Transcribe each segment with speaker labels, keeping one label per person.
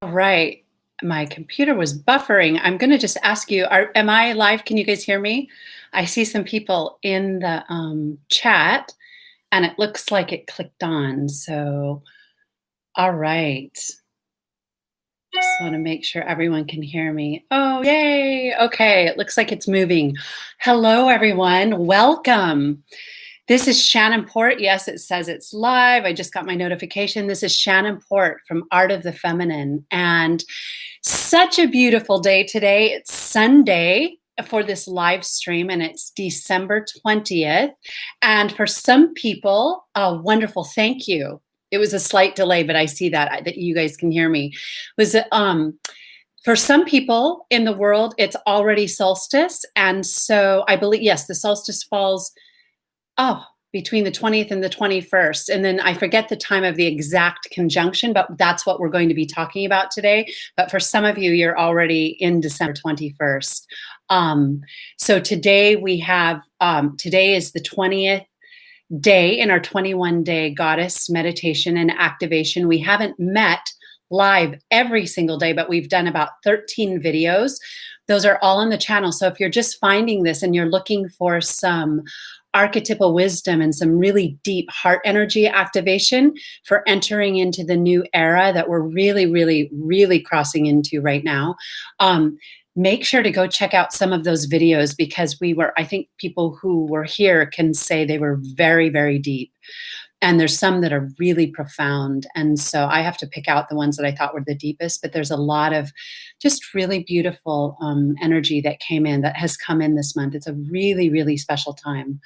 Speaker 1: All right. My computer was buffering. I'm going to just ask you, am I live? Can you guys hear me? I see some people in the chat and it looks like it clicked on. So, all right. Just want to make sure everyone can hear me. Oh, yay. Okay. It looks like it's moving. Hello, everyone. Welcome. This is Shannon Port. Yes, it says it's live. I just got my notification. This is Shannon Port from Art of the Feminine. And such a beautiful day today. It's Sunday for this live stream, and it's December 20th. And for some people, a wonderful thank you. It was a slight delay, but I see that you guys can hear me. Was it for some people in the world, it's already solstice. And so I believe, yes, the solstice falls between the 20th and the 21st. And then I forget the time of the exact conjunction, but that's what we're going to be talking about today. But for some of you, you're already in December 21st. So today we have, today is the 20th day in our 21-day goddess meditation and activation. We haven't met live every single day, but we've done about 13 videos. Those are all on the channel. So if you're just finding this and you're looking for some archetypal wisdom and some really deep heart energy activation for entering into the new era that we're really crossing into right now, make sure to go check out some of those videos, because I think people who were here can say they were very deep. And there's some that are really profound. And so I have to pick out the ones that I thought were the deepest, but there's a lot of just really beautiful energy that has come in this month. It's a really special time.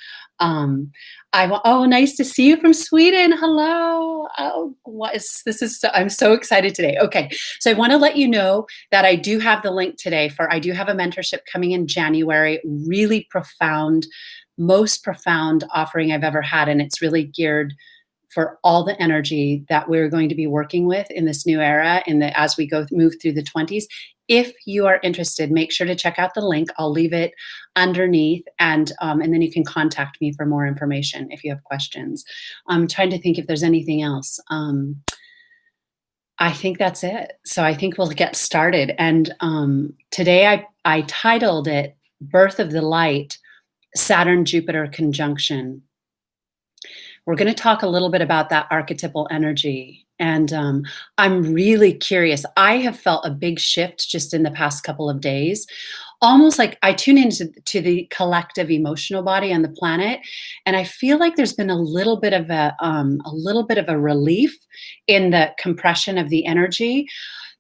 Speaker 1: Nice to see you from Sweden. Hello. I'm so excited today. Okay. So I want to let you know that I do have the link today I do have a mentorship coming in January, really profound, most profound offering I've ever had. And it's really geared for all the energy that we're going to be working with in this new era as we move through the 20s. If you are interested, make sure to check out the link. I'll leave it underneath, and then you can contact me for more information if you have questions. I'm trying to think if there's anything else. I think that's it. So I think we'll get started. And today I titled it Birth of the Light, Saturn-Jupiter conjunction. We're going to talk a little bit about that archetypal energy. And I'm really curious. I have felt a big shift just in the past couple of days, almost like I tune into the collective emotional body on the planet. And I feel like there's been a little bit of a relief in the compression of the energy.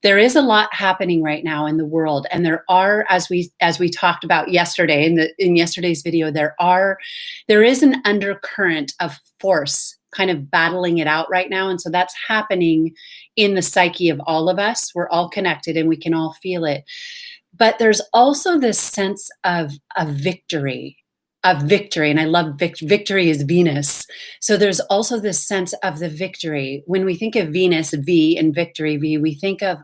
Speaker 1: There is a lot happening right now in the world, and there are, as we talked about yesterday in yesterday's video, there is an undercurrent of force kind of battling it out right now, and so that's happening in the psyche of all of us. We're all connected, and we can all feel it. But there's also this sense of victory. And I love victory is Venus. So there's also this sense of the victory. When we think of Venus, V, and victory, V, we think of,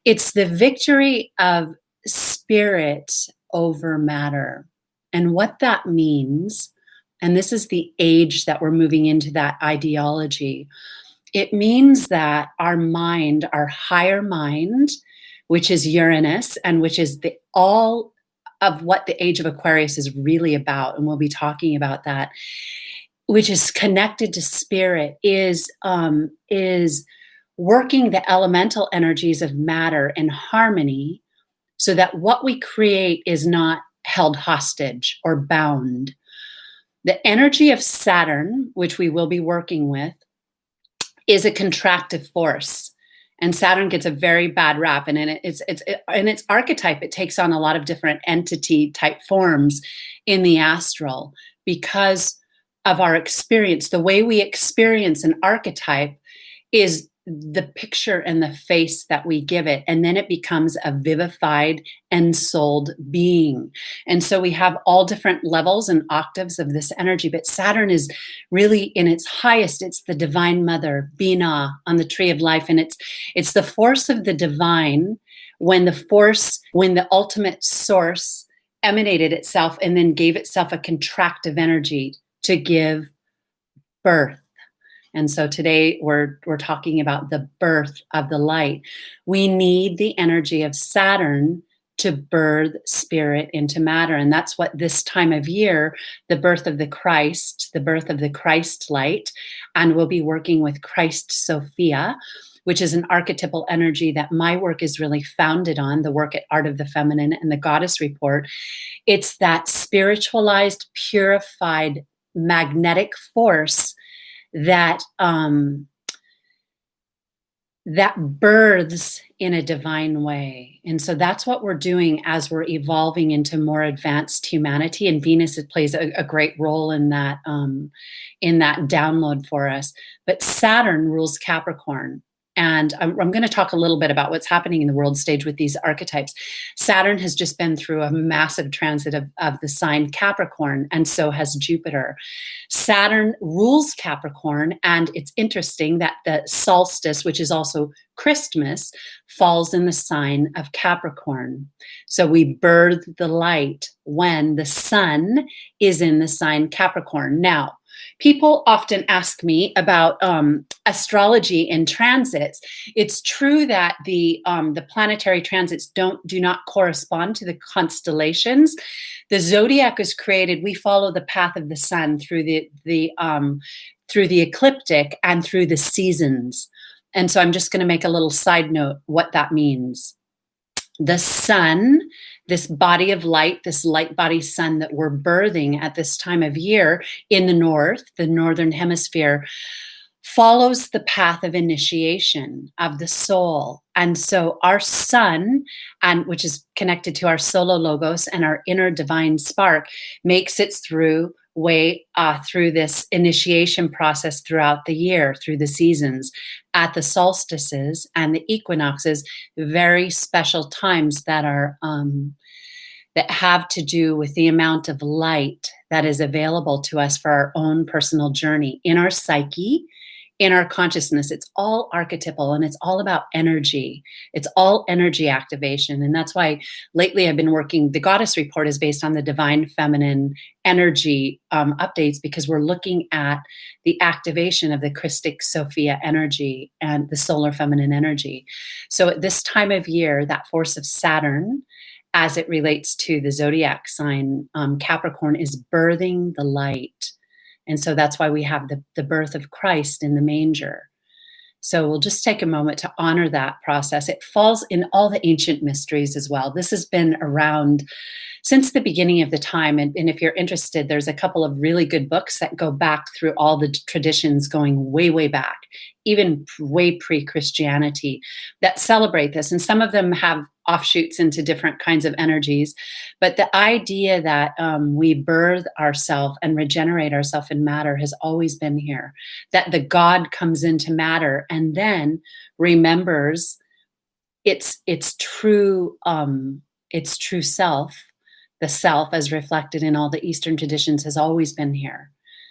Speaker 1: it's the victory of spirit over matter. And what that means, and this is the age that we're moving into, that ideology, it means that our mind, our higher mind, which is Uranus, and which is all of what the Age of Aquarius is really about, and we'll be talking about that, which is connected to spirit, is working the elemental energies of matter in harmony, so that what we create is not held hostage or bound. The energy of Saturn, which we will be working with, is a contractive force. And Saturn gets a very bad rap, and in its archetype, it takes on a lot of different entity type forms in the astral because of our experience. The way we experience an archetype is the picture and the face that we give it, and then it becomes a vivified, ensouled being. And so we have all different levels and octaves of this energy, but Saturn is really in its highest. It's the divine mother, Binah, on the tree of life, and it's the force of the divine when the ultimate source emanated itself and then gave itself a contractive energy to give birth. And so today we're talking about the birth of the light. We need the energy of Saturn to birth spirit into matter. And that's what this time of year, the birth of the Christ light, and we'll be working with Christ Sophia, which is an archetypal energy that my work is really founded on, the work at Art of the Feminine and the Goddess Report. It's that spiritualized, purified, magnetic force that that births in a divine way. And so that's what we're doing as we're evolving into more advanced humanity. And Venus plays a great role in that download for us. But Saturn rules Capricorn. And I'm going to talk a little bit about what's happening in the world stage with these archetypes. Saturn has just been through a massive transit of the sign Capricorn, and so has Jupiter. Saturn rules Capricorn, and it's interesting that the solstice, which is also Christmas, falls in the sign of Capricorn. So we birth the light when the sun is in the sign Capricorn. Now, people often ask me about astrology and transits. It's true that the planetary transits do not correspond to the constellations. The zodiac is created. We follow the path of the sun through the ecliptic and through the seasons. And so I'm just going to make a little side note what that means. The sun, this body of light, this light body sun that we're birthing at this time of year in the north, the northern hemisphere, follows the path of initiation of the soul. And so our sun, and which is connected to our solar logos and our inner divine spark, makes its way through this initiation process throughout the year, through the seasons, at the solstices and the equinoxes, very special times that are that have to do with the amount of light that is available to us for our own personal journey in our psyche, in our consciousness. It's all archetypal, and it's all about energy. It's all energy activation. And that's why lately I've been working, the Goddess Report is based on the divine feminine energy updates, because we're looking at the activation of the Christic Sophia energy and the solar feminine energy. So at this time of year, that force of Saturn, as it relates to the zodiac sign, Capricorn, is birthing the light. And so that's why we have the birth of Christ in the manger. So we'll just take a moment to honor that process. It falls in all the ancient mysteries as well. This has been around since the beginning of the time. And if you're interested, there's a couple of really good books that go back through all the traditions going way, way back, even way pre-Christianity, that celebrate this. And some of them have offshoots into different kinds of energies. But the idea that we birth ourselves and regenerate ourselves in matter has always been here, that the God comes into matter and then remembers its true self. The self, as reflected in all the Eastern traditions, has always been here.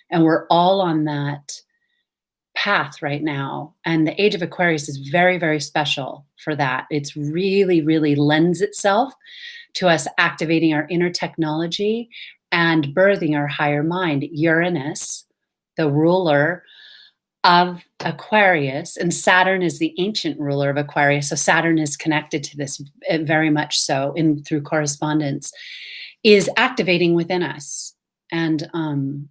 Speaker 1: And we're all on that path right now. And the Age of Aquarius is very, very special for that. It's really, really lends itself to us activating our inner technology and birthing our higher mind. Uranus, the ruler of Aquarius, and Saturn is the ancient ruler of Aquarius. So Saturn is connected to this very much so through correspondence, is activating within us. And I'm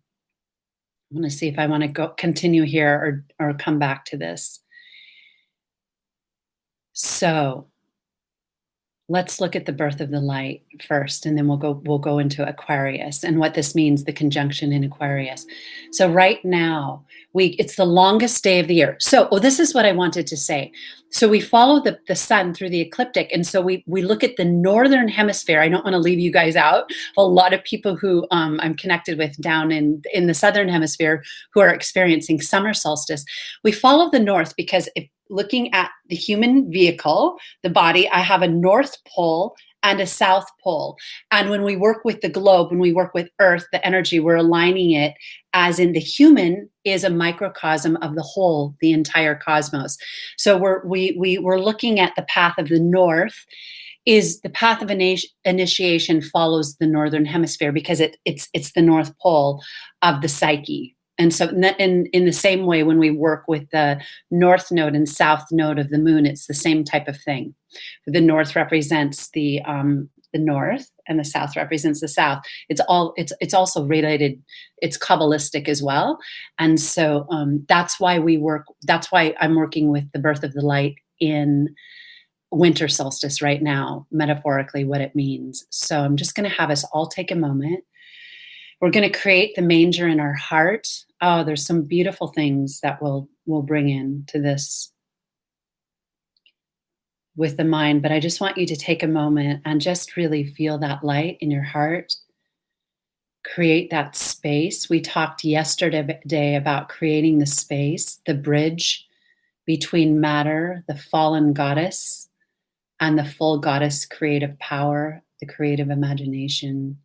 Speaker 1: going to see if I want to continue here or come back to this. So let's look at the birth of the light first, and then we'll go into Aquarius and what this means, the conjunction in Aquarius. So right now, it's the longest day of the year. So this is what I wanted to say. So we follow the sun through the ecliptic, and so we look at the northern hemisphere. I don't want to leave you guys out. A lot of people who I'm connected with down in the southern hemisphere who are experiencing summer solstice. We follow the north because if looking at the human vehicle, the body, I have a north pole and a south pole. And when we work with the globe, when we work with Earth, the energy, we're aligning it as in the human is a microcosm of the whole, the entire cosmos. So we're looking at the path of the north. Is the path of initiation follows the northern hemisphere because it's the north pole of the psyche. And so in the same way, when we work with the north node and south node of the moon, it's the same type of thing. The north represents the north, and the south represents the south. It's also related. It's Kabbalistic as well, and so that's why we work. That's why I'm working with the birth of the light in winter solstice right now, metaphorically, what it means. So I'm just going to have us all take a moment. We're going to create the manger in our heart. Oh, there's some beautiful things that we'll bring in to this with the mind, but I just want you to take a moment and just really feel that light in your heart. Create that space. We talked yesterday about creating the space, the bridge between matter, the fallen goddess, and the full goddess creative power, the creative imagination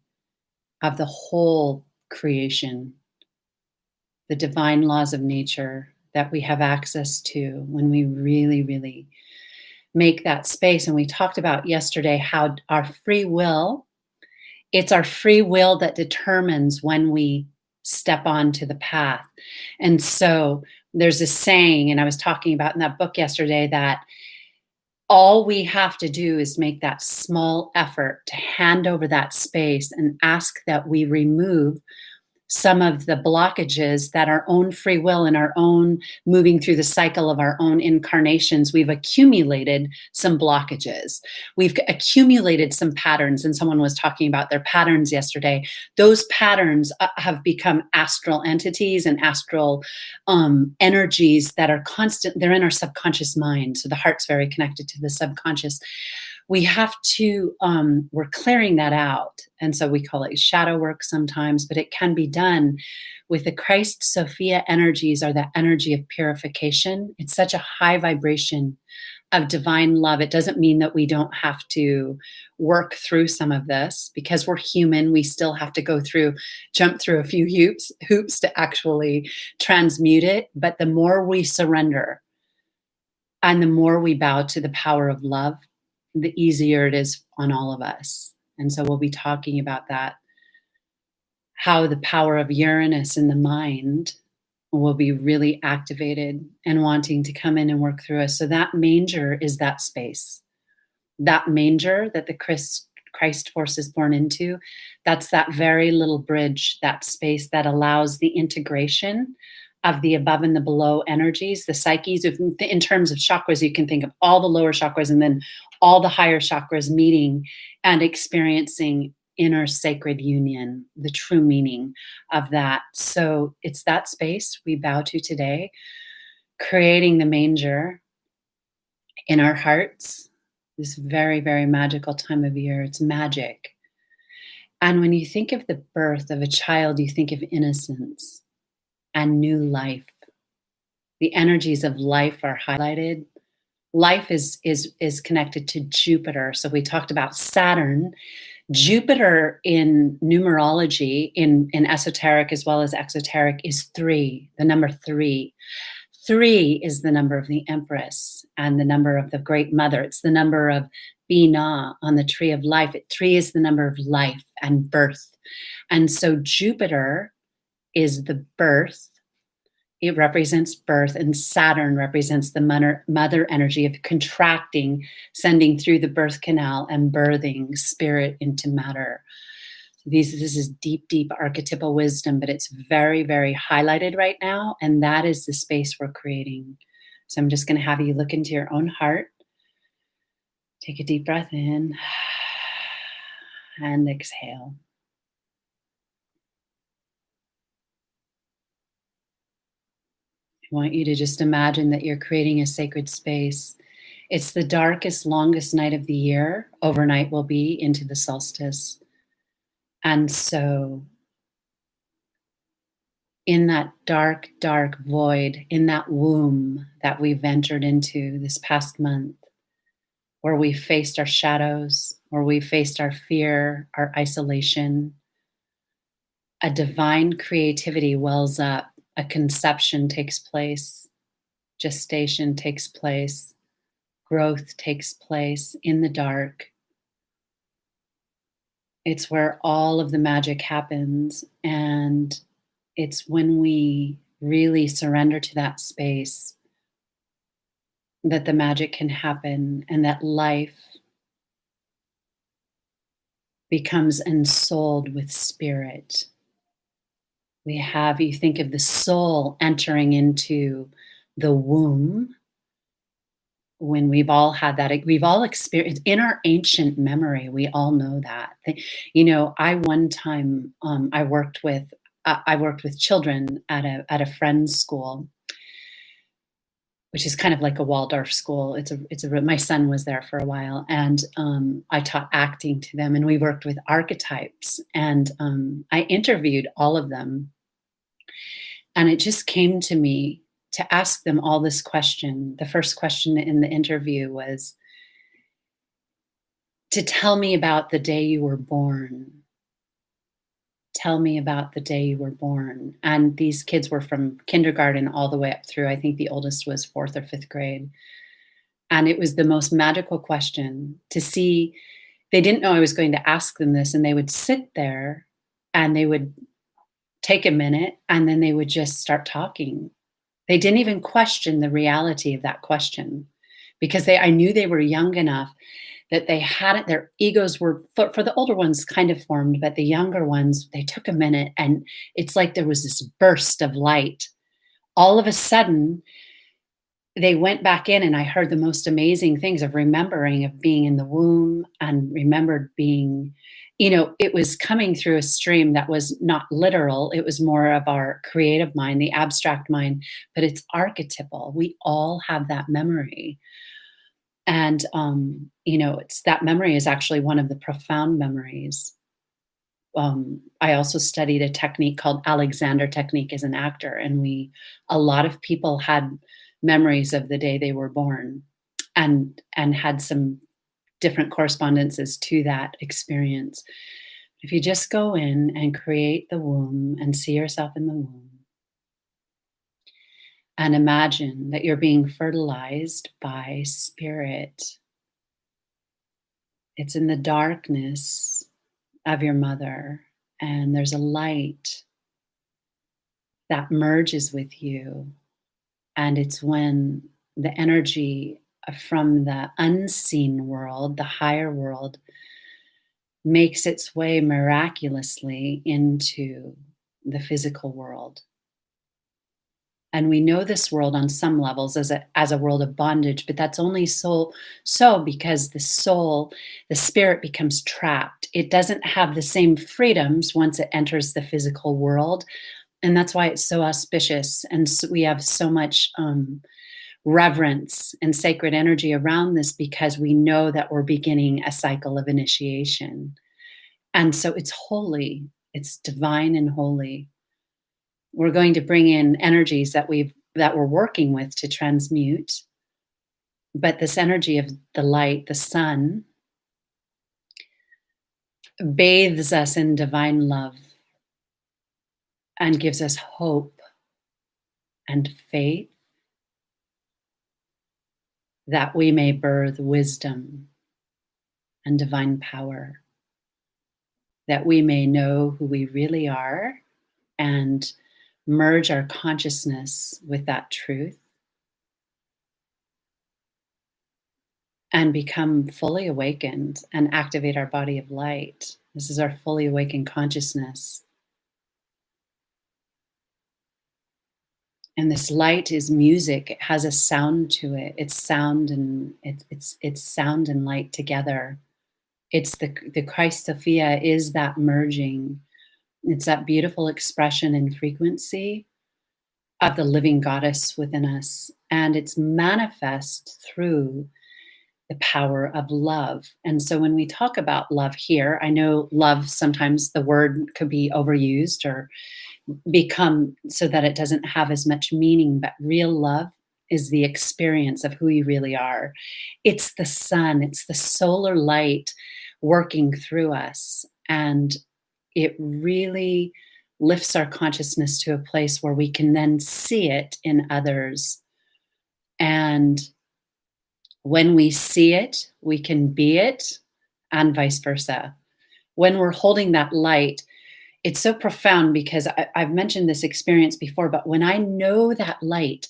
Speaker 1: of the whole creation, the divine laws of nature that we have access to when we really, really make that space. And we talked about yesterday how our free will, it's our free will that determines when we step onto the path. And so there's a saying, and I was talking about in that book yesterday, that all we have to do is make that small effort to hand over that space and ask that we remove some of the blockages that our own free will and our own moving through the cycle of our own incarnations, we've accumulated some blockages. We've accumulated some patterns, and someone was talking about their patterns yesterday. Those patterns have become astral entities and astral energies that are constant. They're in our subconscious mind. So the heart's very connected to the subconscious. We have to, we're clearing that out. And so we call it shadow work sometimes, but it can be done with the Christ Sophia energies, or the energy of purification. It's such a high vibration of divine love. It doesn't mean that we don't have to work through some of this, because we're human. We still have to jump through a few hoops to actually transmute it. But the more we surrender and the more we bow to the power of love, the easier it is on all of us. And so we'll be talking about that, how the power of Uranus in the mind will be really activated and wanting to come in and work through us. So that manger is that space. That manger that the Christ force is born into, that's that very little bridge, that space that allows the integration of the above and the below energies, the psyches. In terms of chakras, you can think of all the lower chakras and then all the higher chakras meeting and experiencing inner sacred union, the true meaning of that. So it's that space we bow to today, creating the manger in our hearts, this very, very magical time of year. It's magic. And when you think of the birth of a child, you think of innocence and new life. The energies of life are highlighted. Life is connected to Jupiter. So we talked about Saturn. Jupiter in numerology, in esoteric as well as exoteric, is 3, the number 3. 3 is the number of the Empress and the number of the Great Mother. It's the number of Binah on the tree of life. 3 is the number of life and birth. And so Jupiter is the birth. It represents birth, and Saturn represents the mother energy of contracting, sending through the birth canal and birthing spirit into matter. This is deep, deep archetypal wisdom, but it's very, very highlighted right now, and that is the space we're creating. So I'm just going to have you look into your own heart. Take a deep breath in and exhale. I want you to just imagine that you're creating a sacred space. It's the darkest, longest night of the year. Overnight will be into the solstice. And so in that dark, dark void, in that womb that we've entered into this past month, where we faced our shadows, where we faced our fear, our isolation, a divine creativity wells up. A conception takes place, gestation takes place, growth takes place in the dark. It's where all of the magic happens, and It's when we really surrender to that space that the magic can happen and that life becomes ensouled with spirit. You think of the soul entering into the womb when we've all had that, we've all experienced in our ancient memory, we all know that. I one time, I worked with children at a friend's school, which is kind of like a Waldorf school. My son was there for a while, and I taught acting to them, and we worked with archetypes, and I interviewed all of them, and it just came to me to ask them all this question. The first question in the interview was to tell me about the day you were born. Tell me about the day you were born. And these kids were from kindergarten all the way up through, I think the oldest was fourth or fifth grade. And it was the most magical question to see. They didn't know I was going to ask them this, and they would sit there and they would take a minute and then they would just start talking. They didn't even question the reality of that question because I knew they were young enough that they hadn't, their egos were, for the older ones, kind of formed, but the younger ones, they took a minute and it's like there was this burst of light. All of a sudden, they went back in and I heard the most amazing things of remembering of being in the womb and remembered being, it was coming through a stream that was not literal. It was more of our creative mind, the abstract mind, but it's archetypal. We all have that memory. And, it's that memory is actually one of the profound memories. I also studied a technique called Alexander technique as an actor, and a lot of people had memories of the day they were born, and had some different correspondences to that experience. If you just go in and create the womb and see yourself in the womb, and imagine that you're being fertilized by spirit. It's in the darkness of your mother, and there's a light that merges with you. And it's when the energy from the unseen world, the higher world, makes its way miraculously into the physical world. And we know this world on some levels as a world of bondage, but that's only so because the spirit becomes trapped. It doesn't have the same freedoms once it enters the physical world. And that's why it's so auspicious. And so we have so much reverence and sacred energy around this because we know that we're beginning a cycle of initiation. And so it's holy, it's divine and holy. We're going to bring in energies that we're working with to transmute. But this energy of the light, the sun, bathes us in divine love and gives us hope and faith that we may birth wisdom and divine power, that we may know who we really are and merge our consciousness with that truth and become fully awakened and activate our body of light. This is our fully awakened consciousness. And this light is music. It has a sound to it. It's sound and it's sound and light together. It's the Christ Sophia is that merging. It's that beautiful expression and frequency of the living goddess within us. And it's manifest through the power of love. And so when we talk about love here, I know love, sometimes the word could be overused or become so that it doesn't have as much meaning, but real love is the experience of who you really are. It's the sun, it's the solar light working through us. And it really lifts our consciousness to a place where we can then see it in others. And when we see it, we can be it, and vice versa. When we're holding that light, it's so profound because I've mentioned this experience before, but when I know that light,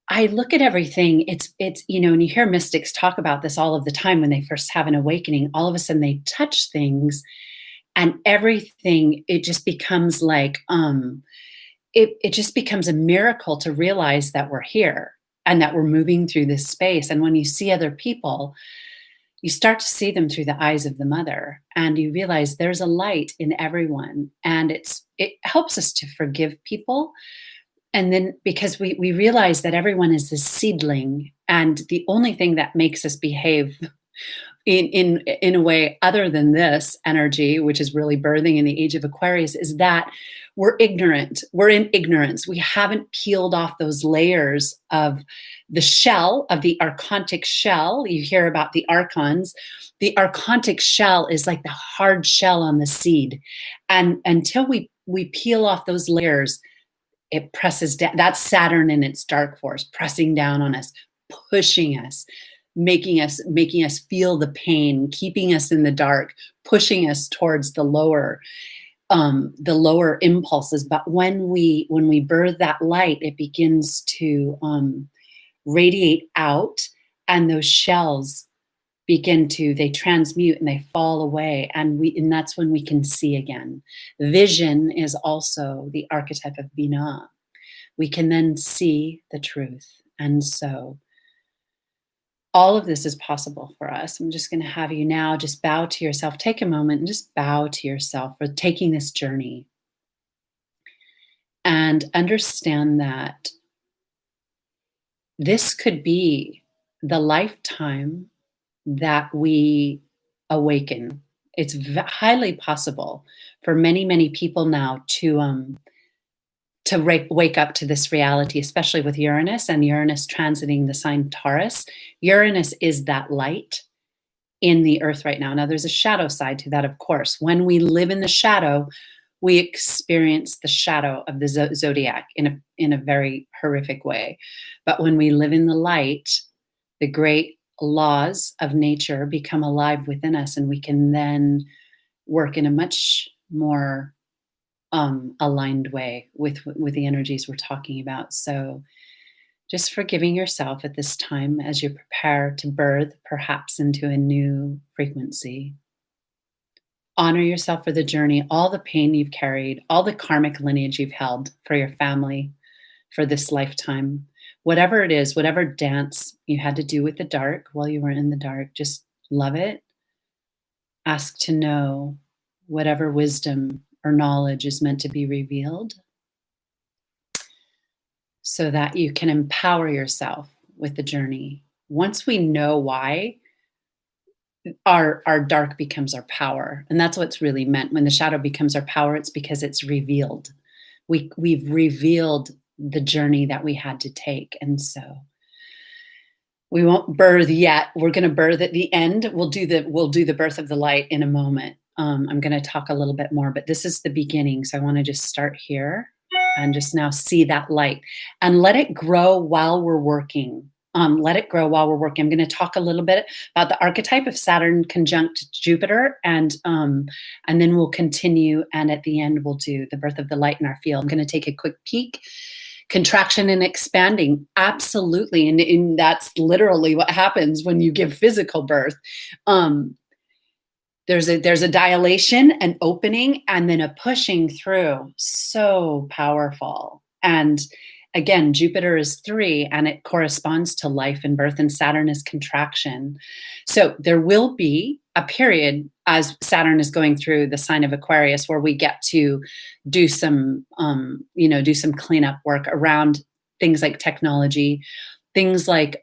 Speaker 1: I look at everything. It's and you hear mystics talk about this all of the time when they first have an awakening. All of a sudden, they touch things, and everything. It just becomes like it just becomes a miracle to realize that we're here and that we're moving through this space. And when you see other people, you start to see them through the eyes of the mother, and you realize there's a light in everyone, and it helps us to forgive people. And then because we realize that everyone is this seedling, and the only thing that makes us behave in a way other than this energy, which is really birthing in the age of Aquarius, is that we're ignorant. We're in ignorance. We haven't peeled off those layers of the shell, of the archontic shell. You hear about the archons. The archontic shell is like the hard shell on the seed. And until we peel off those layers, it presses down. That's Saturn in its dark force, pressing down on us, pushing us, making us feel the pain, keeping us in the dark, pushing us towards the lower impulses. But when we birth that light, it begins to radiate out, and those shells they transmute and they fall away, and that's when we can see again. Vision is also the archetype of Binah. We can then see the truth. And so all of this is possible for us. I'm just going to have you now just bow to yourself. Take a moment and just bow to yourself for taking this journey. And understand that this could be the lifetime that we awaken. It's highly possible for many, many people now to wake up to this reality, especially with Uranus and Uranus transiting the sign Taurus. Uranus is that light in the earth right now. Now, there's a shadow side to that, of course. When we live in the shadow, we experience the shadow of the zodiac in a very horrific way. But when we live in the light, the great laws of nature become alive within us, and we can then work in a much more aligned way with the energies we're talking about. So just forgiving yourself at this time as you prepare to birth perhaps into a new frequency. Honor yourself for the journey, all the pain you've carried, all the karmic lineage you've held for your family, for this lifetime. Whatever it is, whatever dance you had to do with the dark while you were in the dark, just love it. Ask to know whatever wisdom or knowledge is meant to be revealed, so that you can empower yourself with the journey. Once we know why, our dark becomes our power. And that's what's really meant. When the shadow becomes our power, it's because it's revealed. We've revealed the journey that we had to take. And so we won't birth yet. We're going to birth at the end. We'll do the birth of the light in a moment. I'm going to talk a little bit more, but this is the beginning. So I want to just start here and just now see that light and let it grow while we're working. Let it grow while we're working. I'm going to talk a little bit about the archetype of Saturn conjunct Jupiter, and then we'll continue. And at the end, we'll do the birth of the light in our field. I'm going to take a quick peek. Contraction and expanding, absolutely, and that's literally what happens when you give physical birth. There's a dilation, an opening, and then a pushing through. So powerful. And again, Jupiter is 3, and it corresponds to life and birth, and Saturn is contraction. So there will be a period as Saturn is going through the sign of Aquarius where we get to do some cleanup work around things like technology, things like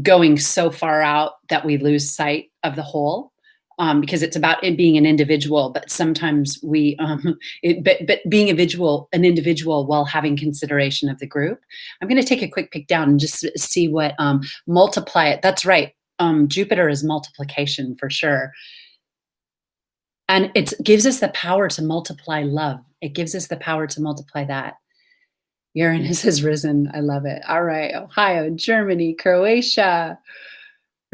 Speaker 1: going so far out that we lose sight of the whole. Because it's about it being an individual, but sometimes being an individual while having consideration of the group. I'm going to take a quick peek down and just see what multiply it. That's right. Jupiter is multiplication for sure. And it gives us the power to multiply love. It gives us the power to multiply that. Uranus has risen. I love it. All right. Ohio, Germany, Croatia.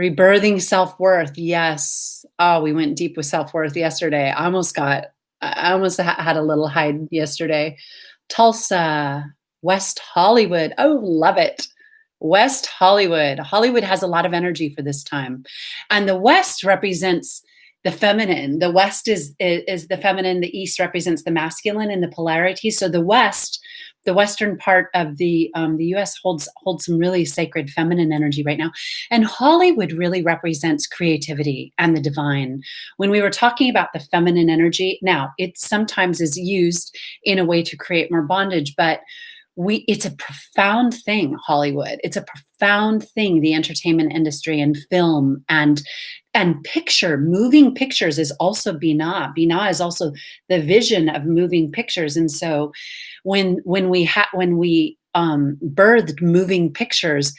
Speaker 1: Rebirthing self-worth, yes. Oh, we went deep with self-worth yesterday. I almost had a little hide yesterday. Tulsa, West Hollywood. Oh, love it. West Hollywood. Hollywood has a lot of energy for this time. And the West represents the feminine. The West is the feminine, the East represents the masculine and the polarity. So the western part of the US holds some really sacred feminine energy right now. And Hollywood really represents creativity and the divine. When we were talking about the feminine energy, now it sometimes is used in a way to create more bondage, but it's a profound thing, Hollywood. It's a profound thing, the entertainment industry and film and picture. Moving pictures is also Binah. Binah is also the vision of moving pictures. And so when we birthed moving pictures,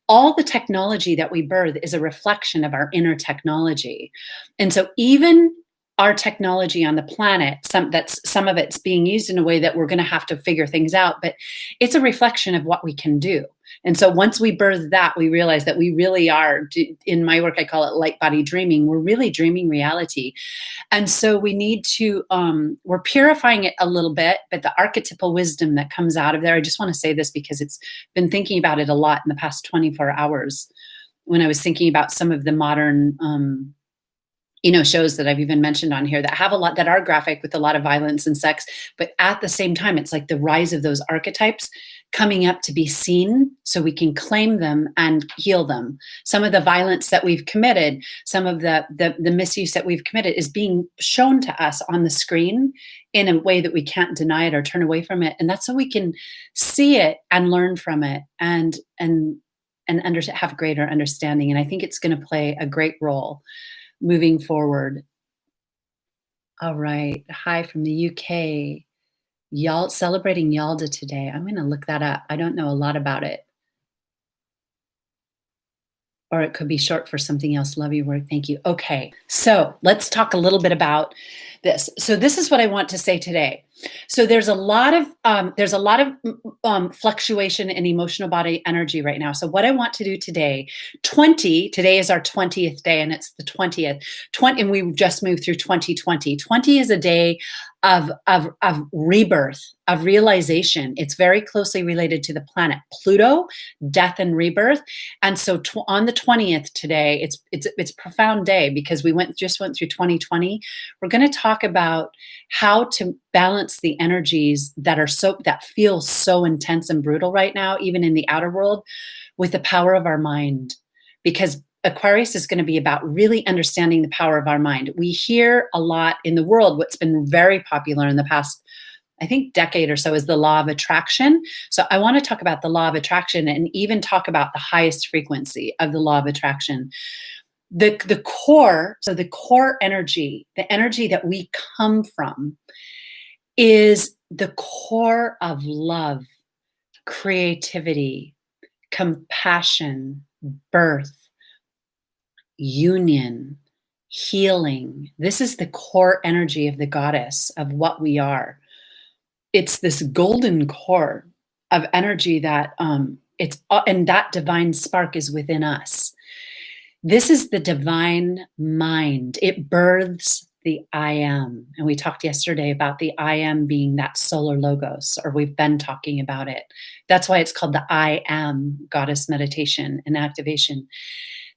Speaker 1: all the technology that we birth is a reflection of our inner technology. And so even our technology on the planet, some of it's being used in a way that we're going to have to figure things out, but it's a reflection of what we can do. And so once we birth that, we realize that we really are, in my work, I call it light body dreaming. We're really dreaming reality. And so we need to, we're purifying it a little bit, but the archetypal wisdom that comes out of there, I just want to say this because it's been thinking about it a lot in the past 24 hours when I was thinking about some of the modern, shows that I've even mentioned on here that have a lot, that are graphic with a lot of violence and sex, but at the same time, it's like the rise of those archetypes coming up to be seen so we can claim them and heal them. Some of the violence that we've committed, some of the misuse that we've committed is being shown to us on the screen in a way that we can't deny it or turn away from it. And that's so we can see it and learn from it and have greater understanding. And I think it's going to play a great role moving forward. All right. Hi from the UK. Y'all celebrating Yalda today. I'm going to look that up. I don't know a lot about it. Or it could be short for something else. Love your work. Thank you. Okay. So let's talk a little bit about this. So this is what I want to say today. So there's a lot of fluctuation in emotional body energy right now. So what I want to do today is our 20th day, and it's the 20th. And we've just moved through 2020. 20 is a day of rebirth, of realization. It's very closely related to the planet Pluto, death and rebirth. And so on the 20th today, it's a profound day because we just went through 2020. We're going to talk about how to balance the energies that feel so intense and brutal right now, even in the outer world, with the power of our mind. Because Aquarius is going to be about really understanding the power of our mind. We hear a lot in the world. What's been very popular in the past, I think, decade or so is the law of attraction. So I want to talk about the law of attraction and even talk about the highest frequency of the law of attraction. The core energy, the energy that we come from, is the core of love, creativity, compassion, birth, union, healing. This is the core energy of the goddess, of what we are. It's this golden core of energy that and that divine spark is within us. This is the divine mind. It births the I am. And we talked yesterday about the I am being that solar logos, or we've been talking about it. That's why it's called the I am goddess meditation and activation.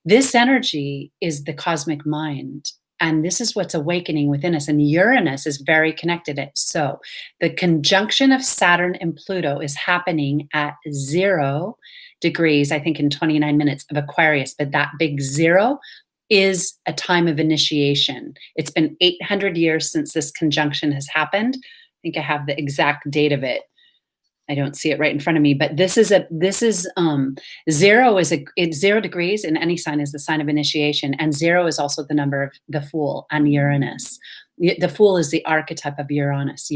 Speaker 1: This energy is the cosmic mind. And this is what's awakening within us. And Uranus is very connected to it. So the conjunction of Saturn and Pluto is happening at 0 degrees, I think in 29 minutes of Aquarius. But that big 0 is a time of initiation. It's been 800 years since this conjunction has happened. I think I have the exact date of it. I don't see it right in front of me, but it's 0 degrees in any sign is the sign of initiation. And 0 is also the number of the Fool on Uranus. The Fool is the archetype of Uranus.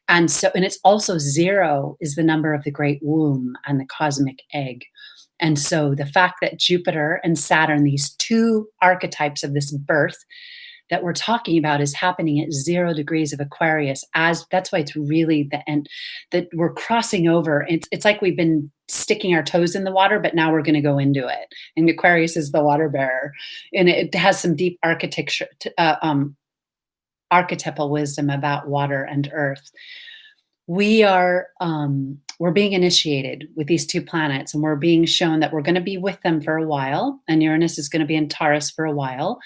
Speaker 1: And it's also 0 is the number of the great womb and the cosmic egg. And so the fact that Jupiter and Saturn, these two archetypes of this birth, that we're talking about is happening at 0 degrees of Aquarius. As that's why it's really the end, that we're crossing over. It's like we've been sticking our toes in the water, but now we're going to go into it. And Aquarius is the water bearer, and it has some deep architecture, archetypal wisdom about water and earth. We're being initiated with these two planets, and we're being shown that we're going to be with them for a while, and Uranus is going to be in Taurus for a while,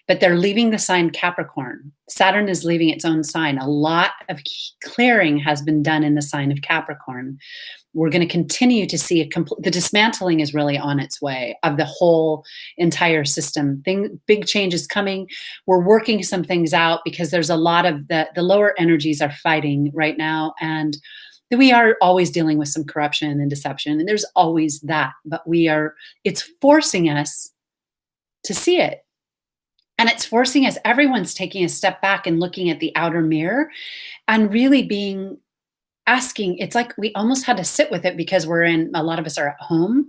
Speaker 1: but they're leaving the sign Capricorn. Saturn is leaving its own sign. A lot of clearing has been done in the sign of Capricorn. We're going to continue to see the dismantling is really on its way of the whole entire system. Big changes coming. We're working some things out because there's a lot of the lower energies are fighting right now, and we are always dealing with some corruption and deception, and there's always that, but it's forcing us to see it. And it's forcing us, everyone's taking a step back and looking at the outer mirror and really asking. It's like we almost had to sit with it because a lot of us are at home,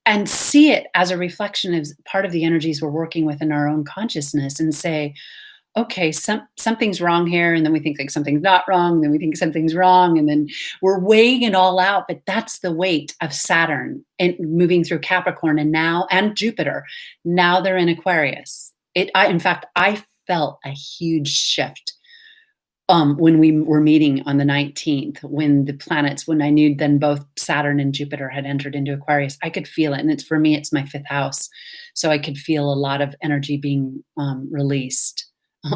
Speaker 1: and see it as a reflection of part of the energies we're working with in our own consciousness, and say, okay, something's wrong here. And then we think like something's not wrong. Then we think something's wrong. And then we're weighing it all out. But that's the weight of Saturn and moving through Capricorn, and Jupiter. Now they're in Aquarius. In fact, I felt a huge shift when we were meeting on the 19th, when I knew then both Saturn and Jupiter had entered into Aquarius. I could feel it. And for me, it's my 5th house. So I could feel a lot of energy being released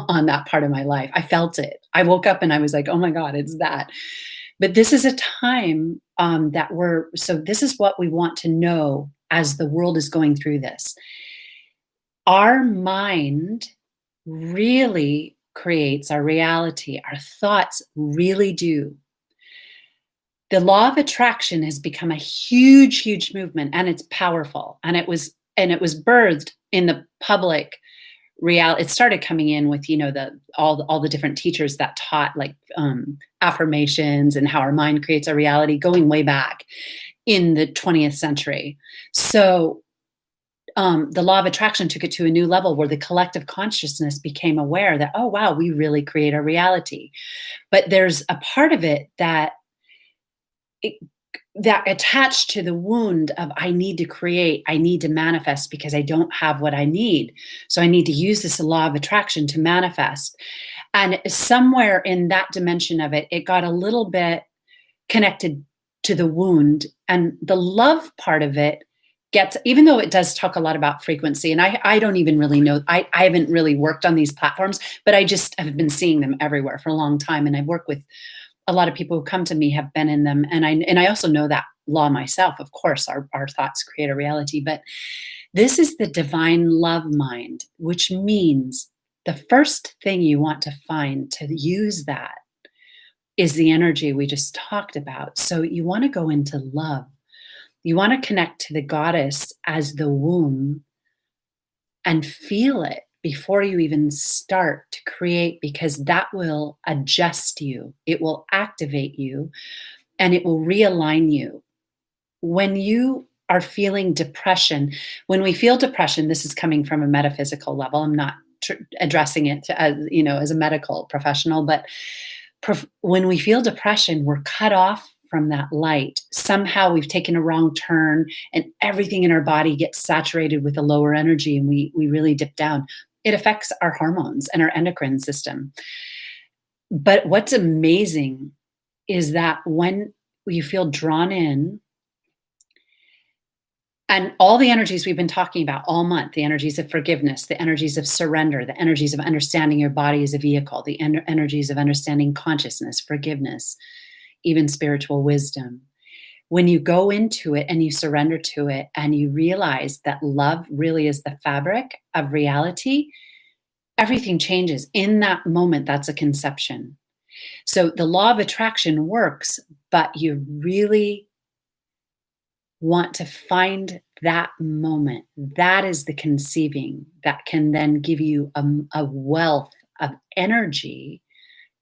Speaker 1: on that part of my life. I felt it. I woke up and I was like, oh my God, it's that. But this is a time so this is what we want to know as the world is going through this. Our mind really creates our reality. Our thoughts really do. The law of attraction has become a huge, huge movement, and it's powerful. And it was birthed in the public reality. It started coming in with, all the different teachers that taught like affirmations and how our mind creates our reality, going way back in the 20th century. So the law of attraction took it to a new level where the collective consciousness became aware that, oh, wow, we really create our reality. But there's a part of it that attached to the wound of I need to create, I need to manifest because I don't have what I need. So I need to use this law of attraction to manifest. And somewhere in that dimension of it, it got a little bit connected to the wound, and the love part of it even though it does talk a lot about frequency, and I don't even really know, I haven't really worked on these platforms, but I just have been seeing them everywhere for a long time. And I work with a lot of people who come to me have been in them. And I also know that law myself. Of course, our thoughts create a reality, but this is the divine love mind, which means the first thing you want to find to use that is the energy we just talked about. So you want to go into love. You want to connect to the goddess as the womb and feel it before you even start to create, because that will adjust you. It will activate you, and it will realign you. When you are feeling depression, when we feel depression, this is coming from a metaphysical level. I'm not addressing it as a medical professional, but when we feel depression, we're cut off from that light. Somehow we've taken a wrong turn, and everything in our body gets saturated with a lower energy, and we really dip down. It affects our hormones and our endocrine system. But what's amazing is that when you feel drawn in, and all the energies we've been talking about all month, the energies of forgiveness, the energies of surrender, the energies of understanding your body as a vehicle, the energies of understanding consciousness, forgiveness, even spiritual wisdom. When you go into it and you surrender to it and you realize that love really is the fabric of reality, everything changes. In that moment, that's a conception. So the law of attraction works, but you really want to find that moment. That is the conceiving that can then give you a wealth of energy,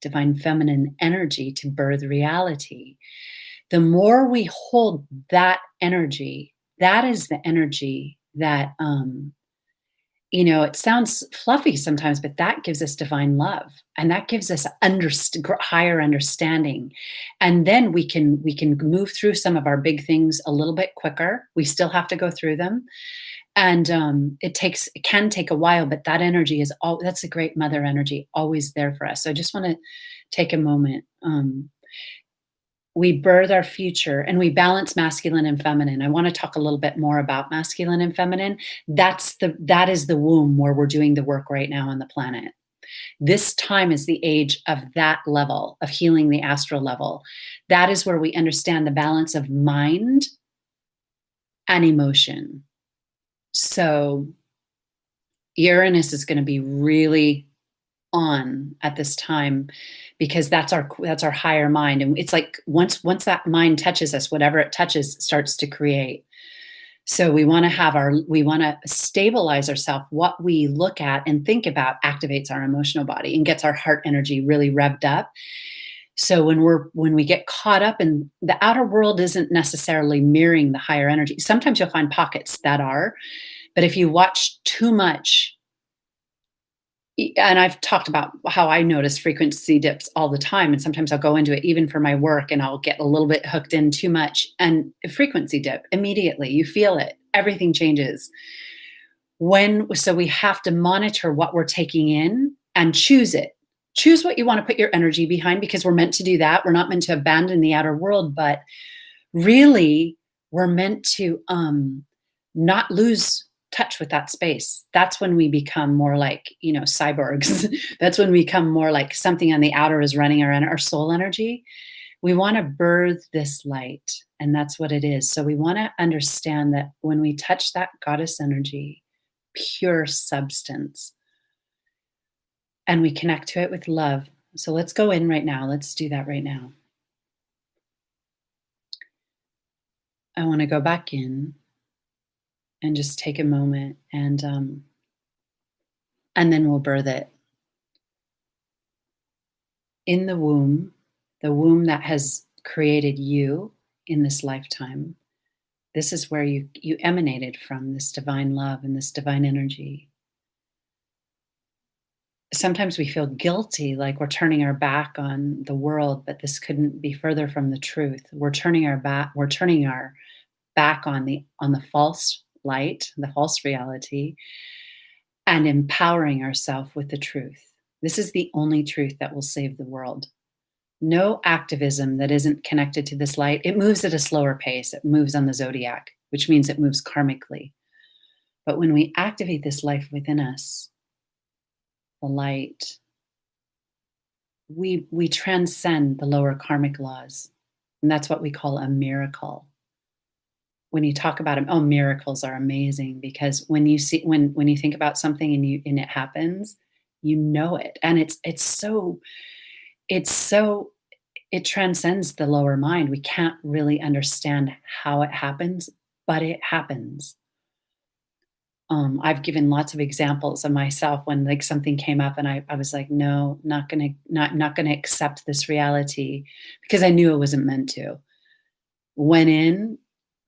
Speaker 1: divine feminine energy, to birth reality. The more we hold that energy, that is the energy that It sounds fluffy sometimes, but that gives us divine love, and that gives us higher understanding. And then we can move through some of our big things a little bit quicker. We still have to go through them, and it can take a while, but that energy is all that's a great mother energy, always there for us. So I just want to take a moment. We birth our future and we balance masculine and feminine. I want to talk a little bit more about masculine and feminine. That is the womb where we're doing the work right now on the planet. This time is the age of that level of healing, the astral level. That is where we understand the balance of mind and emotion. So Uranus is going to be really on at this time, because that's our higher mind, and it's like once that mind touches us, whatever it touches starts to create. So we want to stabilize ourselves. What we look at and think about activates our emotional body and gets our heart energy really revved up. So when we get caught up in the outer world, isn't necessarily mirroring the higher energy. Sometimes you'll find pockets that are, but if you watch too much, and I've talked about how I notice frequency dips all the time, and sometimes I'll go into it even for my work, and I'll get a little bit hooked in too much, and a frequency dip immediately. You feel it. Everything changes. So we have to monitor what we're taking in and choose it. Choose what you want to put your energy behind, because we're meant to do that. We're not meant to abandon the outer world, but really we're meant to not lose touch with that space. That's when we become more like, cyborgs. That's when we become more like something on the outer is running our soul energy. We want to birth this light, and that's what it is. So we want to understand that when we touch that goddess energy, pure substance, and we connect to it with love. So let's go in right now. Let's do that right now. I want to go back in and just take a moment, and then we'll birth it. In the womb that has created you in this lifetime, this is where you emanated from, this divine love and this divine energy. Sometimes we feel guilty, like we're turning our back on the world, but this couldn't be further from the truth. We're turning our back on the false light, the false reality, and empowering ourselves with the truth. This is the only truth that will save the world. No activism that isn't connected to this light. It moves at a slower pace. It moves on the zodiac, which means it moves karmically. But when we activate this life within us, the light, we transcend the lower karmic laws. And that's what we call a miracle. When you talk about them, miracles are amazing, because when you think about something and it happens, you know it. And it transcends the lower mind. We can't really understand how it happens, but it happens. I've given lots of examples of myself when like something came up and I was like, no, not gonna accept this reality, because I knew it wasn't meant to. Went in,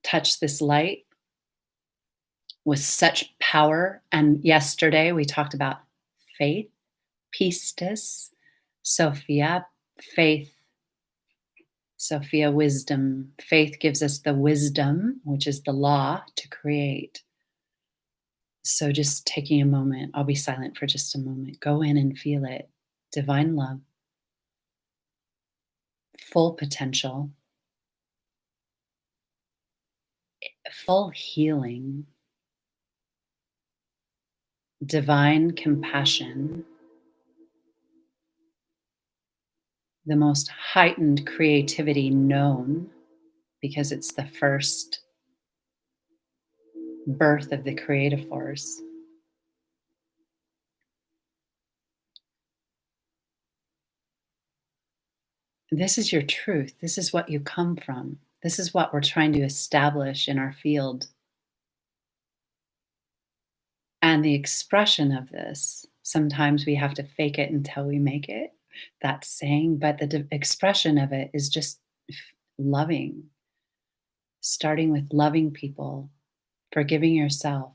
Speaker 1: touched this light with such power. And yesterday we talked about faith, pistis, Sophia, faith, Sophia, wisdom. Faith gives us the wisdom, which is the law to create. So just taking a moment, I'll be silent for just a moment. Go in and feel it. Divine love, full potential, full healing, divine compassion, the most heightened creativity known, because it's the first birth of the creative force. This is your truth. This is what you come from. This is what we're trying to establish in our field. And the expression of this, sometimes we have to fake it until we make it, that saying, but the expression of it is just loving, starting with loving people, forgiving yourself,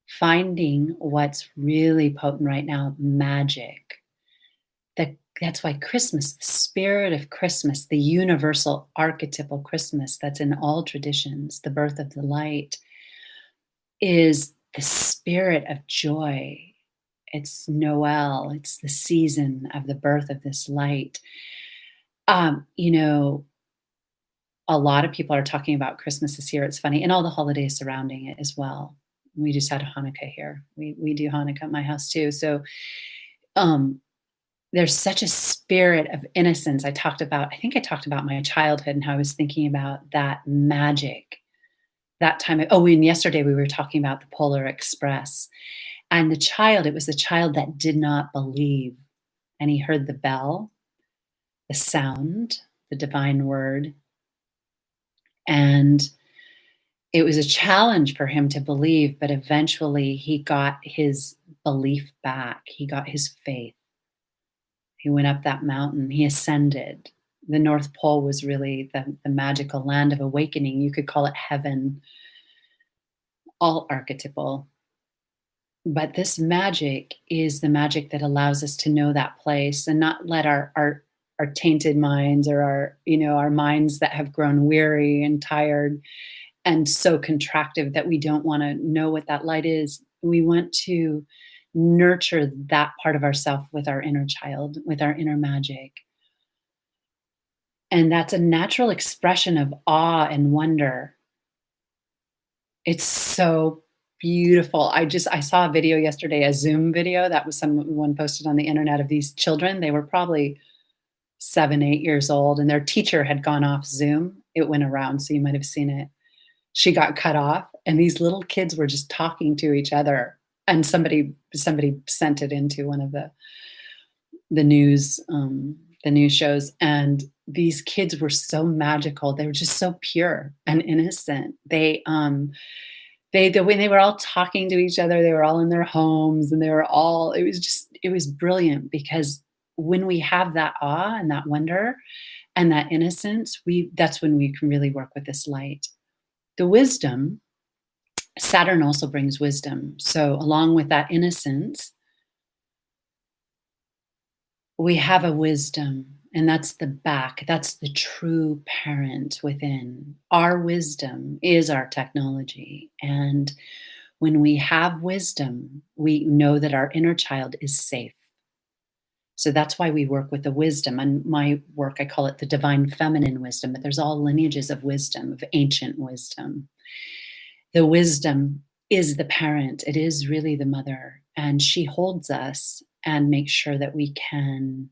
Speaker 1: finding what's really potent right now, magic. That's why Christmas, the spirit of Christmas, the universal archetypal Christmas that's in all traditions, the birth of the light, is the spirit of joy. It's Noel, it's the season of the birth of this light. You know, a lot of people are talking about Christmas this year. It's funny, and all the holidays surrounding it as well. We just had Hanukkah here. We do Hanukkah at my house too. So um, there's such a spirit of innocence. I think I talked about my childhood and how I was thinking about that magic, that time. And yesterday we were talking about the Polar Express and it was the child that did not believe. And he heard the bell, the sound, the divine word. And it was a challenge for him to believe, but eventually he got his belief back. He got his faith. He went up that mountain. He ascended. The North Pole was really the magical land of awakening. You could call it heaven, all archetypal. But this magic is the magic that allows us to know that place and not let our tainted minds or our minds that have grown weary and tired and so contractive that we don't want to know what that light is. We want to nurture that part of ourself with our inner child, with our inner magic. And that's a natural expression of awe and wonder. It's so beautiful. I saw a video yesterday, a Zoom video that was someone posted on the internet of these children. They were probably 7, 8 years old, and their teacher had gone off Zoom. It went around, so you might have seen it. She got cut off, and these little kids were just talking to each other. And somebody sent it into one of the news the news shows, and these kids were so magical. They were just so pure and innocent. When they were all talking to each other, they were all in their homes, and it was brilliant because when we have that awe and that wonder and that innocence, that's when we can really work with this light. The wisdom, Saturn also brings wisdom. So along with that innocence, we have a wisdom, and that's the true parent within. Our wisdom is our technology. And when we have wisdom, we know that our inner child is safe. So that's why we work with the wisdom. And my work, I call it the divine feminine wisdom, but there's all lineages of wisdom, of ancient wisdom. The wisdom is the parent, it is really the mother, and she holds us and makes sure that we can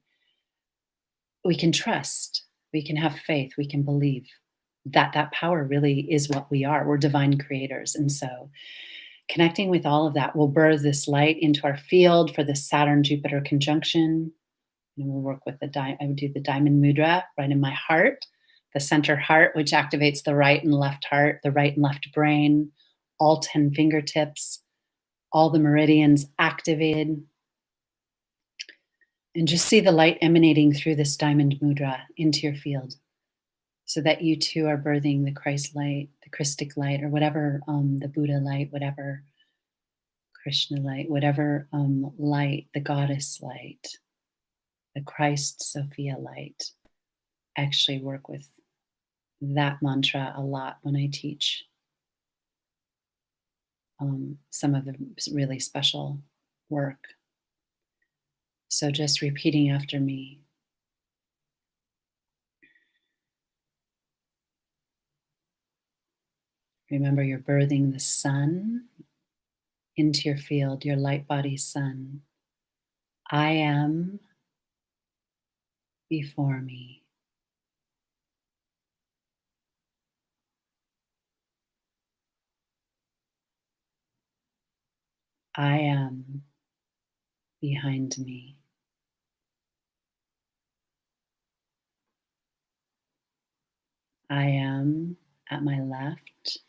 Speaker 1: trust, we can have faith, we can believe that power really is what we are. We're divine creators. And so connecting with all of that will birth this light into our field for the Saturn Jupiter conjunction. And we'll work with I would do the diamond mudra right in my heart, the center heart, which activates the right and left heart, the right and left brain, all 10 fingertips, all the meridians activated. And just see the light emanating through this diamond mudra into your field so that you too are birthing the Christ light, the Christic light, or whatever, the Buddha light, whatever, Krishna light, whatever light, the goddess light, the Christ Sophia light. Actually work with that mantra a lot when I teach some of the really special work. So just repeating after me. Remember, you're birthing the sun into your field, your light body sun. I am before me. I am behind me. I am at my left.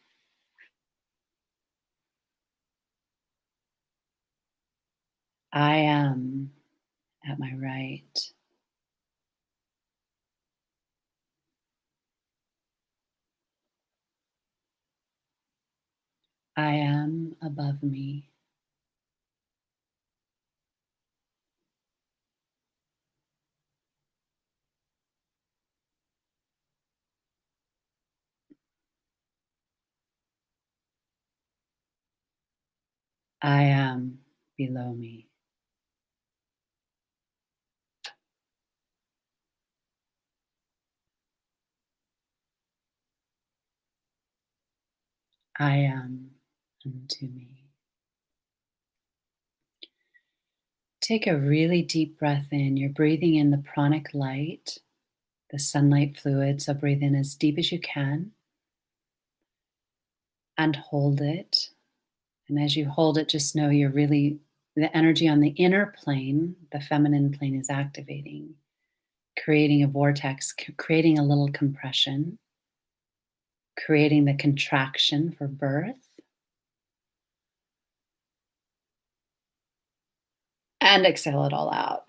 Speaker 1: I am at my right. I am above me. I am below me. I am unto me. Take a really deep breath in. You're breathing in the pranic light, the sunlight fluid. So breathe in as deep as you can and hold it. And as you hold it, just know you're really, the energy on the inner plane, the feminine plane, is activating, creating a vortex, creating a little compression, creating the contraction for birth. And exhale it all out.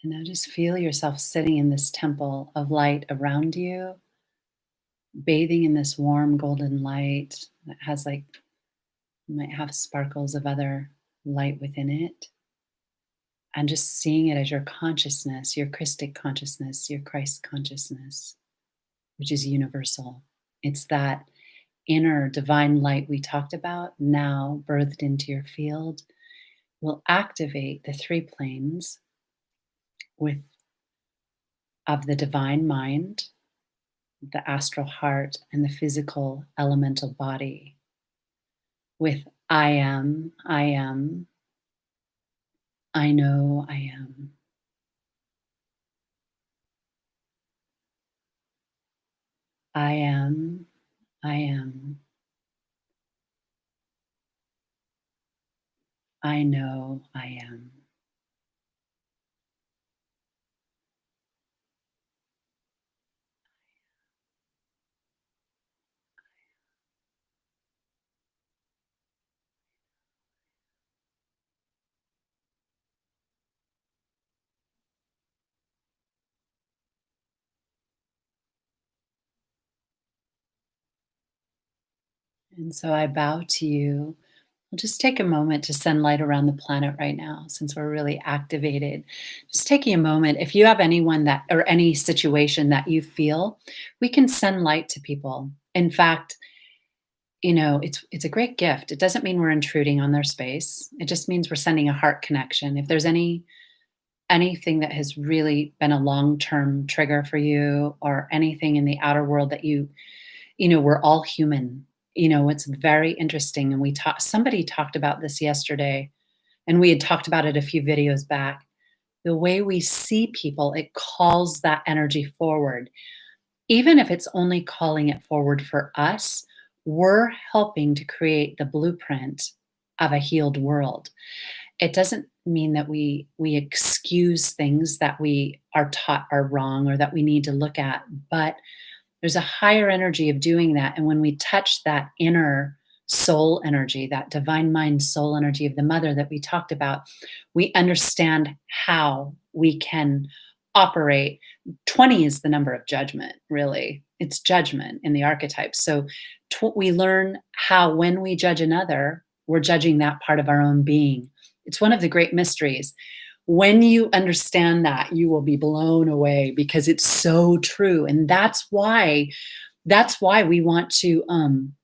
Speaker 1: And now just feel yourself sitting in this temple of light around you, bathing in this warm golden light that has like, might have sparkles of other light within it. And just seeing it as your consciousness, your Christic consciousness, your Christ consciousness, which is universal. It's that inner divine light we talked about, now birthed into your field, will activate the three planes with of the divine mind, the astral heart, and the physical elemental body with I am, I am, I know I am. I am, I am, I know I am. And so I bow to you. We'll just take a moment to send light around the planet right now since we're really activated. Just taking a moment, if you have anyone that, or any situation that you feel, we can send light to people. In fact, it's a great gift. It doesn't mean we're intruding on their space. It just means we're sending a heart connection. If there's anything that has really been a long-term trigger for you, or anything in the outer world that we're all human. It's very interesting. And somebody talked about this yesterday, and we had talked about it a few videos back. The way we see people, it calls that energy forward. Even if it's only calling it forward for us, we're helping to create the blueprint of a healed world. It doesn't mean that we excuse things that we are taught are wrong or that we need to look at, but there's a higher energy of doing that. And when we touch that inner soul energy, that divine mind soul energy of the mother that we talked about, we understand how we can operate. 20 is the number of judgment, really. It's judgment in the archetypes. So we learn how, when we judge another, we're judging that part of our own being. It's one of the great mysteries. When you understand that, you will be blown away because it's so true. And that's why we want to I'm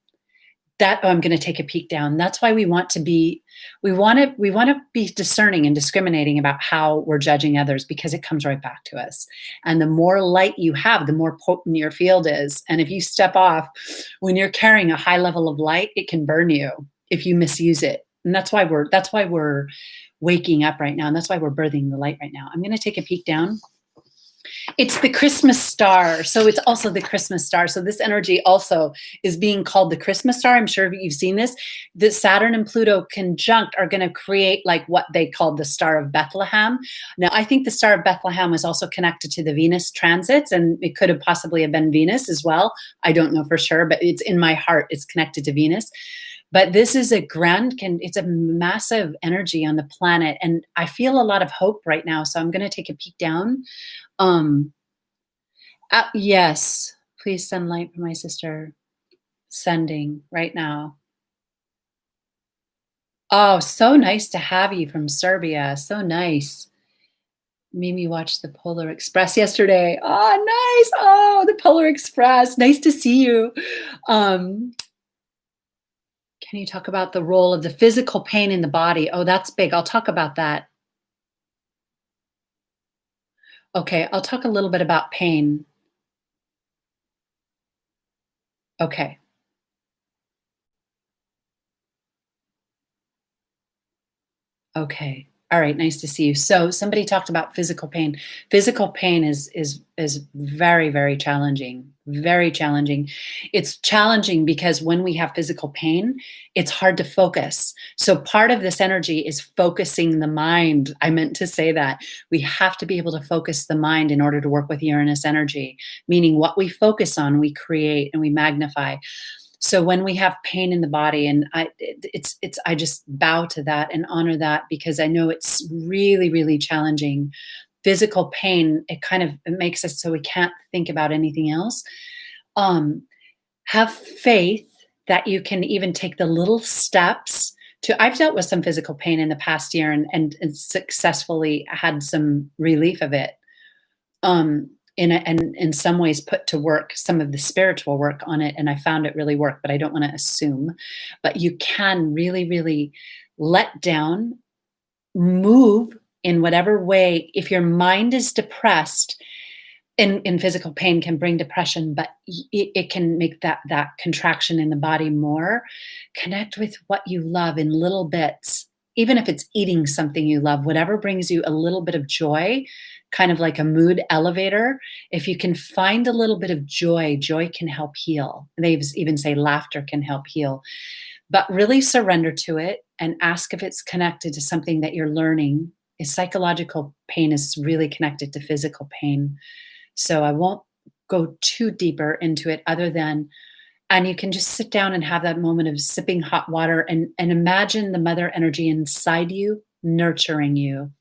Speaker 1: going to take a peek down. That's why we want to be discerning and discriminating about how we're judging others, because it comes right back to us. And the more light you have, the more potent your field is. And if you step off when you're carrying a high level of light, it can burn you if you misuse it. And that's why we're waking up right now. And that's why we're birthing the light right now. I'm going to take a peek down. It's the Christmas star. So it's also the Christmas star. So this energy also is being called the Christmas star. I'm sure you've seen this. The Saturn and Pluto conjunct are going to create like what they called the Star of Bethlehem. Now, I think the Star of Bethlehem was also connected to the Venus transits, and it could have possibly have been Venus as well. I don't know for sure, but it's in my heart. It's connected to Venus. But this is it's a massive energy on the planet. And I feel a lot of hope right now. So I'm going to take a peek down. Um, yes, please send light for my sister. Sending right now. Oh, so nice to have you from Serbia. So nice. Mimi watched the Polar Express yesterday. Oh, nice. Oh, the Polar Express. Nice to see you. Um, can you talk about the role of the physical pain in the body? Oh, that's big. I'll talk about that. Okay, I'll talk a little bit about pain. Okay. Okay. All right, nice to see you. So somebody talked about physical pain. Physical pain is very, very challenging. Very challenging. It's challenging because when we have physical pain, it's hard to focus. So part of this energy is focusing the mind. I meant to say that. We have to be able to focus the mind in order to work with Uranus energy, meaning what we focus on, we create and we magnify. So when we have pain in the body, and it's I just bow to that and honor that because I know it's really, really challenging. Physical pain, it makes us so we can't think about anything else. Um, have faith that you can even take the little steps to. I've dealt with some physical pain in the past year and successfully had some relief of it. And in some ways put to work some of the spiritual work on it, and I found it really worked, but I don't want to assume. But you can really, really let down, move in whatever way. If your mind is depressed, in physical pain can bring depression, but it can make that contraction in the body more. Connect with what you love in little bits, even if it's eating something you love, whatever brings you a little bit of joy, kind of like a mood elevator. If you can find a little bit of joy, joy can help heal. They even say laughter can help heal. But really surrender to it and ask if it's connected to something that you're learning. Is psychological pain is really connected to physical pain. So I won't go too deeper into it other than, and you can just sit down and have that moment of sipping hot water and imagine the mother energy inside you nurturing you.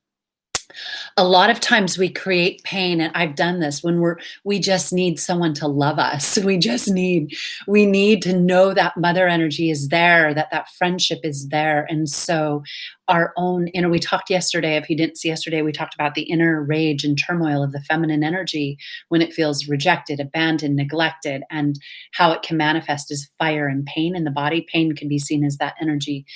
Speaker 1: A lot of times we create pain, and I've done this when we just need someone to love us. We need to know that mother energy is there, that friendship is there. And so our own inner, we talked yesterday, if you didn't see yesterday, we talked about the inner rage and turmoil of the feminine energy when it feels rejected, abandoned, neglected, and how it can manifest as fire and pain in the body. Pain can be seen as that energy.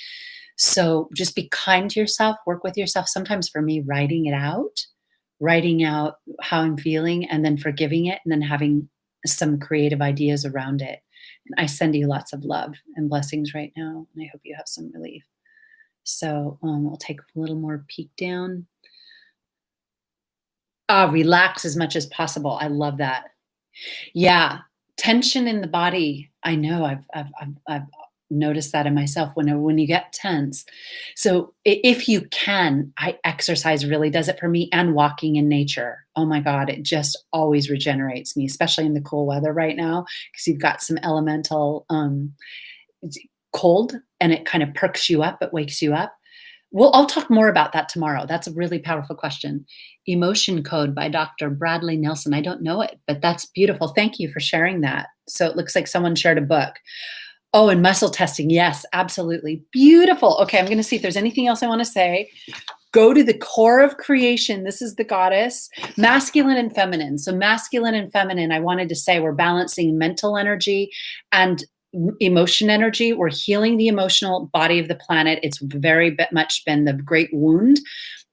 Speaker 1: So just be kind to yourself, work with yourself. Sometimes for me, writing out how I'm feeling and then forgiving it and then having some creative ideas around it. And I send you lots of love and blessings right now. And I hope you have some relief. So I'll take a little more peek down. Relax as much as possible. I love that. Yeah, tension in the body. I know I've noticed that in myself when you get tense. So if you can, I exercise really does it for me, and walking in nature. Oh my God, it just always regenerates me, especially in the cool weather right now, because you've got some elemental cold and it kind of perks you up, it wakes you up. Well, I'll talk more about that tomorrow. That's a really powerful question. Emotion Code by Dr. Bradley Nelson. I don't know it, but that's beautiful. Thank you for sharing that. So it looks like someone shared a book. Oh, and muscle testing. Yes, absolutely. Beautiful. Okay, I'm going to see if there's anything else I want to say. Go to the core of creation. This is the goddess, masculine and feminine. So masculine and feminine, I wanted to say we're balancing mental energy and emotion energy. We're healing the emotional body of the planet. It's very much been the great wound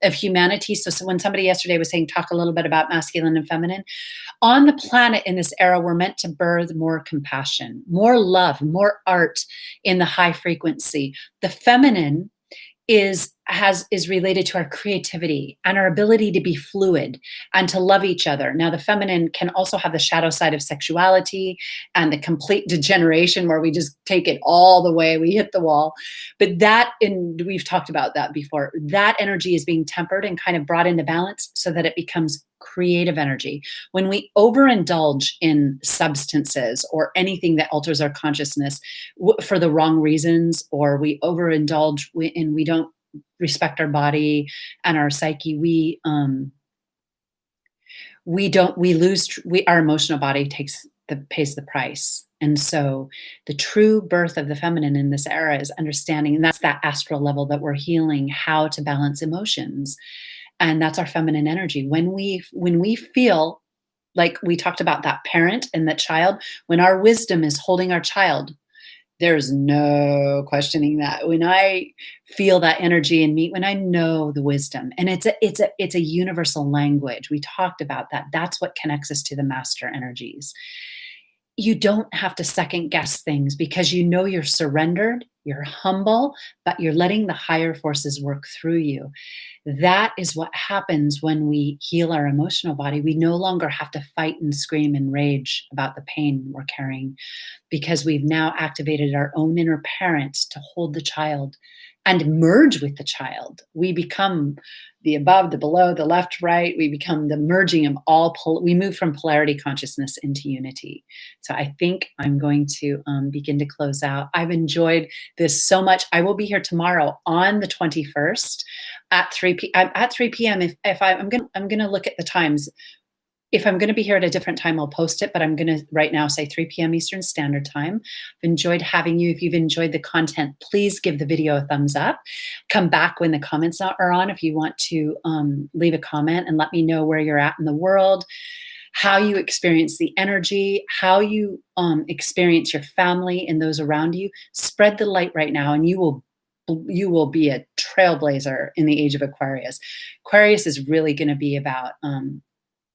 Speaker 1: of humanity. So when somebody yesterday was saying, talk a little bit about masculine and feminine, on the planet in this era, we're meant to birth more compassion, more love, more art in the high frequency. The feminine is related to our creativity and our ability to be fluid and to love each other. Now, the feminine can also have the shadow side of sexuality and the complete degeneration where we just take it all the way, we hit the wall. But we've talked about that before, that energy is being tempered and kind of brought into balance so that it becomes creative energy. When we overindulge in substances or anything that alters our consciousness for the wrong reasons, or we overindulge and we don't respect our body and our psyche, our emotional body pays the price. And so the true birth of the feminine in this era is understanding, and that's that astral level that we're healing how to balance emotions. And that's our feminine energy. When we feel like we talked about that parent and that child, when our wisdom is holding our child, there's no questioning that. When I feel that energy in me, when I know the wisdom, and it's a universal language. We talked about that. That's what connects us to the master energies. You don't have to second guess things because you know you're surrendered, you're humble, but you're letting the higher forces work through you. That is what happens when we heal our emotional body. We no longer have to fight and scream and rage about the pain we're carrying because we've now activated our own inner parent to hold the child and merge with the child. We become the above, the below, the left, right. We become the merging of all, we move from polarity consciousness into unity. So I think I'm going to begin to close out. I've enjoyed this so much. I will be here tomorrow on the 21st at 3 p.m. If I'm going to look at the times. If I'm going to be here at a different time, I'll post it, but I'm going to right now say 3 p.m. Eastern Standard Time. I've enjoyed having you. If you've enjoyed the content, please give the video a thumbs up. Come back when the comments are on if you want to leave a comment and let me know where you're at in the world, how you experience the energy, how you experience your family and those around you. Spread the light right now, and you will be a trailblazer in the age of Aquarius. Aquarius is really going to be about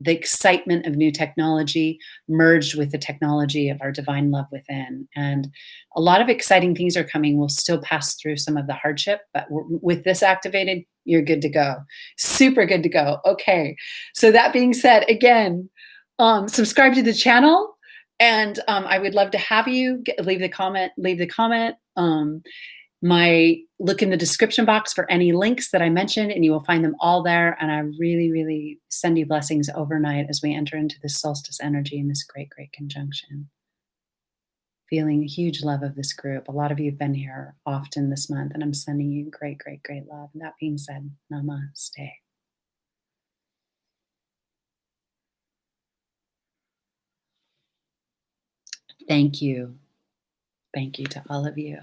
Speaker 1: the excitement of new technology merged with the technology of our divine love within. And a lot of exciting things are coming. We'll still pass through some of the hardship, but with this activated, you're good to go. Super good to go. Okay. So that being said, again, subscribe to the channel, and I would love to have you leave the comment. Look in the description box for any links that I mentioned, and you will find them all there. And I really, really send you blessings overnight as we enter into this solstice energy in this great, great conjunction. Feeling a huge love of this group. A lot of you have been here often this month, and I'm sending you great, great, great love. And that being said, namaste. Thank you. Thank you to all of you.